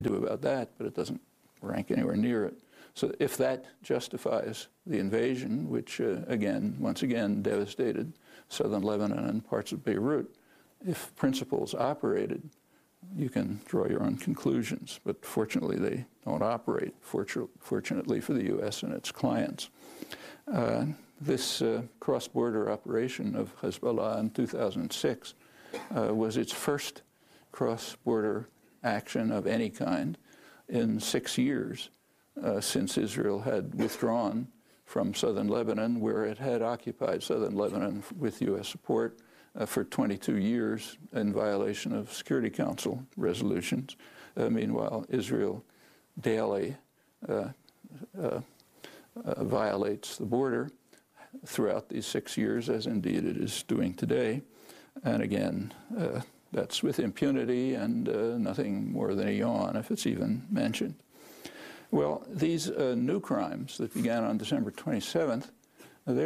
do about that, but it doesn't rank anywhere near it. So if that justifies the invasion, which once again devastated southern Lebanon and parts of Beirut, if principles operated, you can draw your own conclusions. But fortunately, they don't operate, fortunately for the U.S. and its clients. This cross-border operation of Hezbollah in 2006 was its first cross-border action of any kind in 6 years since Israel had withdrawn from southern Lebanon, where it had occupied southern Lebanon with U.S. support for 22 years in violation of Security Council resolutions. Meanwhile, Israel daily violates the border throughout these 6 years, as indeed it is doing today. And again, that's with impunity and nothing more than a yawn if it's even mentioned. Well, these new crimes that began on December 27th, they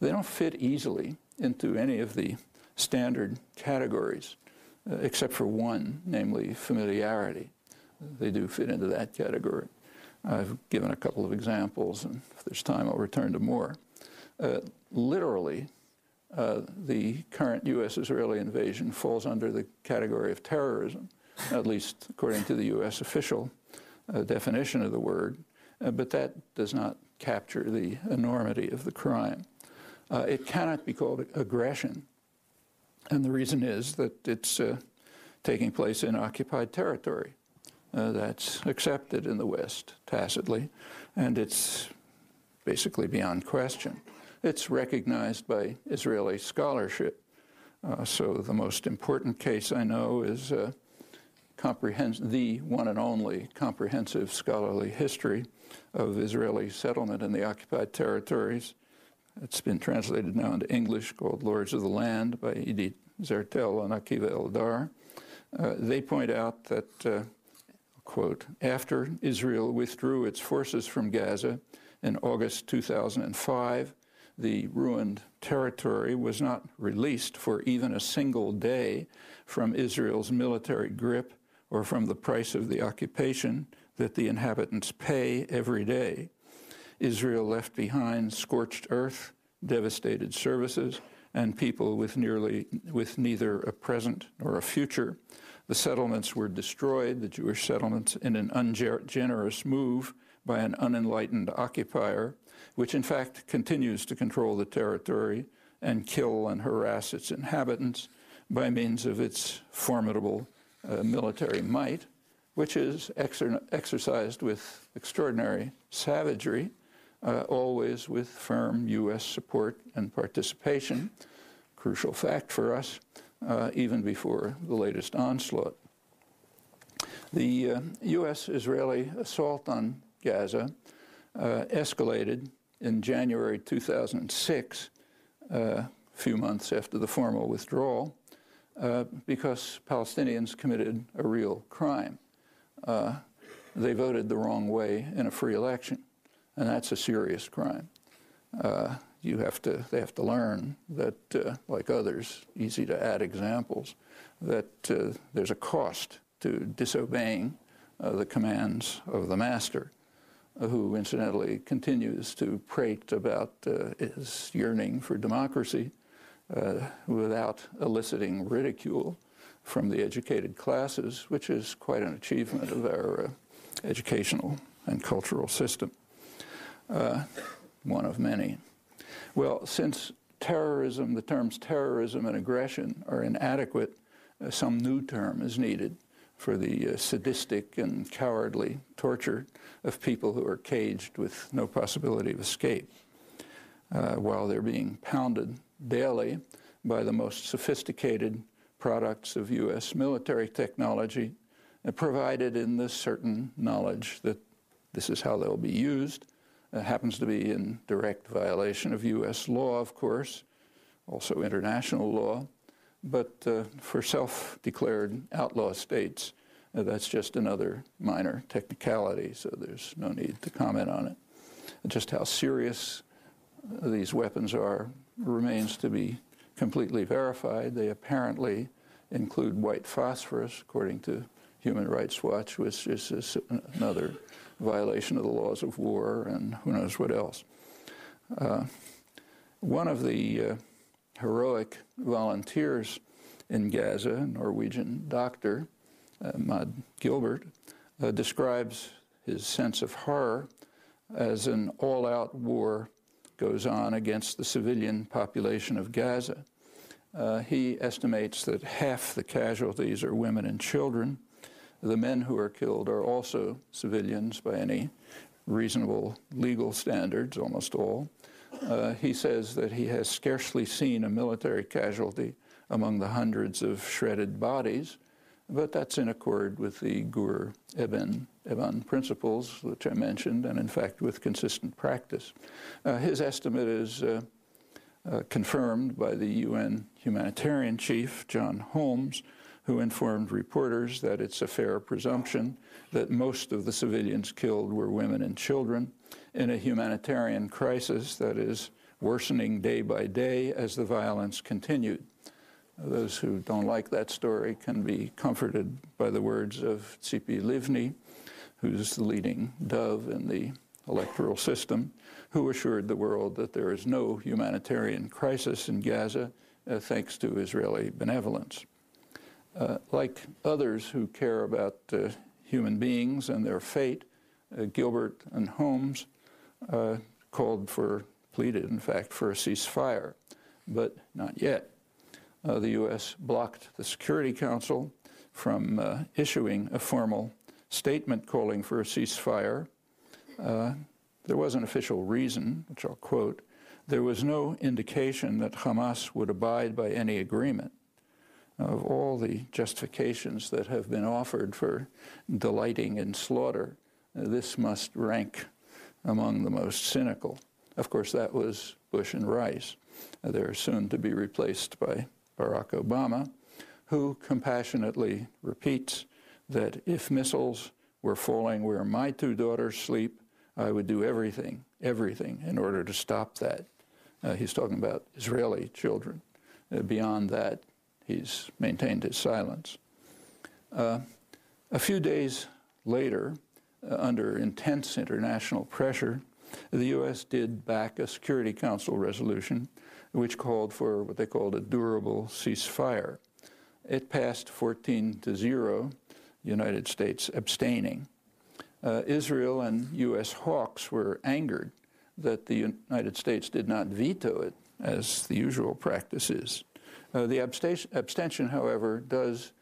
don't fit easily into any of the standard categories, except for one, namely familiarity. They do fit into that category. I've given a couple of examples, and if there's time, I'll return to more. Literally, the current U.S.-Israeli invasion falls under the category of terrorism, at least according to the U.S. official definition of the word, but that does not capture the enormity of the crime. It cannot be called aggression, and the reason is that it's taking place in occupied territory. That's accepted in the West tacitly, and it's basically beyond question. It's recognized by Israeli scholarship. So the most important case I know is the one and only comprehensive scholarly history of Israeli settlement in the occupied territories. It's been translated now into English, called Lords of the Land by Edith Zertel and Akiva Eldar. They point out that, quote, after Israel withdrew its forces from Gaza in August 2005, the ruined territory was not released for even a single day from Israel's military grip or from the price of the occupation that the inhabitants pay every day. Israel left behind scorched earth, devastated services, and people with neither a present nor a future. The settlements were destroyed, the Jewish settlements, in an ungenerous move by an unenlightened occupier, which in fact continues to control the territory and kill and harass its inhabitants by means of its formidable military might, which is exercised with extraordinary savagery, always with firm U.S. support and participation, crucial fact for us, even before the latest onslaught. The U.S.-Israeli assault on Gaza escalated in January 2006, a few months after the formal withdrawal, because Palestinians committed a real crime. They voted the wrong way in a free election, and that's a serious crime. They have to learn that, like others, easy to add examples, that there's a cost to disobeying the commands of the master, who incidentally continues to prate about his yearning for democracy without eliciting ridicule from the educated classes, which is quite an achievement of our educational and cultural system, one of many. Well, since terrorism, the terms terrorism and aggression are inadequate, some new term is needed for the sadistic and cowardly torture of people who are caged with no possibility of escape, while they're being pounded daily by the most sophisticated products of U.S. military technology, provided in the certain knowledge that this is how they'll be used. Happens to be in direct violation of U.S. law, of course, also international law, but for self-declared outlaw states, that's just another minor technicality, so there's no need to comment on it. Just how serious these weapons are remains to be completely verified. They apparently include white phosphorus, according to Human Rights Watch was just another violation of the laws of war and who knows what else. One of the heroic volunteers in Gaza, a Norwegian doctor, Maud Gilbert, describes his sense of horror as an all-out war goes on against the civilian population of Gaza. He estimates that half the casualties are women and children. The men who are killed are also civilians by any reasonable legal standards, almost all. He says that he has scarcely seen a military casualty among the hundreds of shredded bodies, but that's in accord with the Gur Eben principles, which I mentioned, and in fact with consistent practice. His estimate is confirmed by the UN humanitarian chief, John Holmes, who informed reporters that it's a fair presumption that most of the civilians killed were women and children in a humanitarian crisis that is worsening day by day as the violence continued. Those who don't like that story can be comforted by the words of Tzipi Livni, who's the leading dove in the electoral system, who assured the world that there is no humanitarian crisis in Gaza thanks to Israeli benevolence. Like others who care about human beings and their fate, Gilbert and Holmes pleaded, in fact, for a ceasefire, but not yet. The U.S. blocked the Security Council from issuing a formal statement calling for a ceasefire. There was an official reason, which I'll quote. There was no indication that Hamas would abide by any agreement. Of all the justifications that have been offered for delighting in slaughter, this must rank among the most cynical. Of course, that was Bush and Rice. They're soon to be replaced by Barack Obama, who compassionately repeats that if missiles were falling where my two daughters sleep, I would do everything in order to stop that. He's talking about Israeli children. Beyond that, he's maintained his silence. A few days later, under intense international pressure, the U.S. did back a Security Council resolution which called for what they called a durable ceasefire. It passed 14-0, United States abstaining. Israel and U.S. hawks were angered that the United States did not veto it, as the usual practice is. The abstention, however, does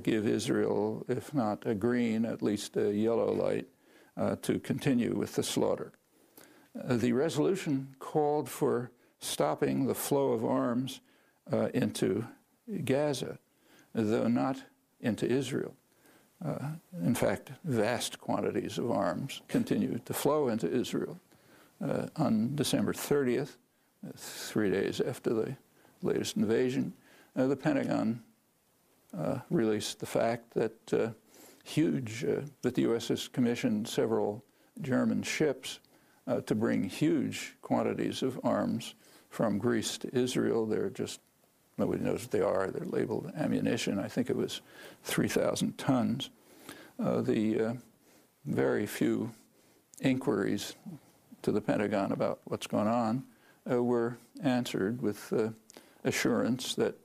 give Israel, if not a green, at least a yellow light to continue with the slaughter. The resolution called for stopping the flow of arms into Gaza, though not into Israel. In fact, vast quantities of arms continue to flow into Israel. On December 30th, 3 days after the latest invasion, the Pentagon released the fact that that the U.S. has commissioned several German ships to bring huge quantities of arms from Greece to Israel. Nobody knows what they are. They're labeled ammunition. I think it was 3,000 tons. The very few inquiries to the Pentagon about what's going on were answered with assurance that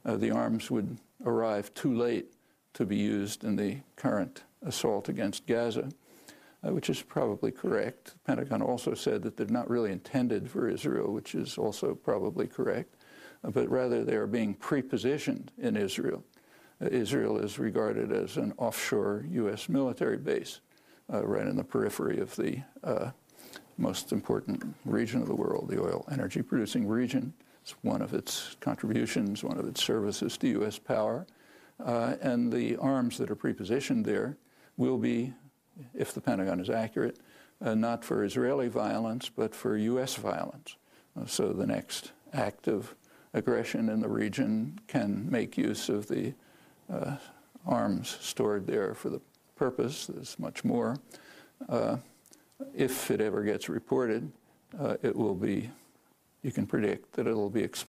the arms would arrive too late to be used in the current assault against Gaza, which is probably correct. The Pentagon also said that they're not really intended for Israel, which is also probably correct, but rather they are being pre-positioned in Israel. Israel is regarded as an offshore U.S. military base right in the periphery of the most important region of the world, the oil energy producing region. It's one of its contributions, one of its services to U.S. power. And the arms that are pre-positioned there will be, if the Pentagon is accurate, not for Israeli violence, but for U.S. violence. So the next act of aggression in the region can make use of the arms stored there for the purpose. There's much more. If it ever gets reported, you can predict that it will be